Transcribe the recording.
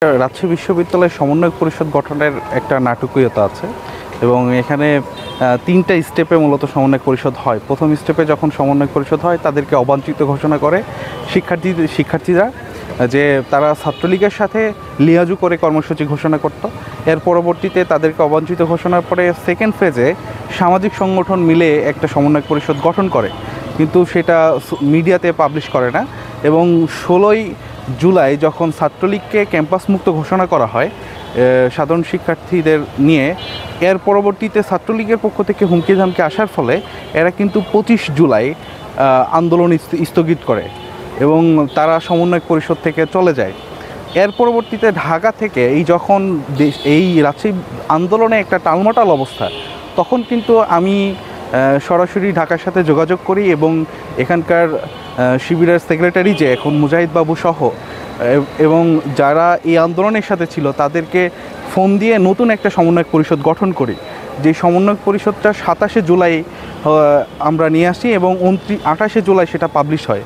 রাজশাহী বিশ্ববিদ্যালয় সমন্বয় পরিষদ গঠনের একটা নাটকীয়তা আছে এবং এখানে তিনটা স্টেপে মূলত সমন্বয় পরিষদ হয়। প্রথম স্টেপে যখন সমন্বয় পরিষদ হয় তাদেরকে অবাঞ্ছিত ঘোষণা করে শিক্ষার্থীরা যে তারা ছাত্রলীগের সাথে লিয়াজু করে কর্মসূচি ঘোষণা করত। এর পরবর্তীতে তাদেরকে অবাঞ্ছিত ঘোষণার পরে সেকেন্ড ফেজে সামাজিক সংগঠন মিলে একটা সমন্বয় পরিষদ গঠন করে, কিন্তু সেটা মিডিয়াতে পাবলিশ করে না। এবং 16ই জুলাই যখন ছাত্রলীগকে ক্যাম্পাস মুক্ত ঘোষণা করা হয় সাধারণ শিক্ষার্থীদের নিয়ে, এর পরবর্তীতে ছাত্রলীগের পক্ষ থেকে হুমকি ধামকি আসার ফলে এরা কিন্তু 25 জুলাই আন্দোলন স্থগিত করে এবং তারা সমন্বয় পরিষদ থেকে চলে যায়। এর পরবর্তীতে ঢাকা থেকে যখন এই রাজশাহী আন্দোলনে একটা টালমাটাল অবস্থা, তখন কিন্তু আমি সরাসরি ঢাকার সাথে যোগাযোগ করি এবং এখানকার শিবিরের সেক্রেটারি যে এখন মুজাহিদ বাবু সহ এবং যারা এই আন্দোলনের সাথে ছিল তাদেরকে ফোন দিয়ে নতুন একটা সমন্বয় পরিষদ গঠন করি। যে সমন্বয় পরিষদটা 27শে জুলাই আমরা নিয়ে আসি এবং 28শে জুলাই সেটা পাবলিশ হয়।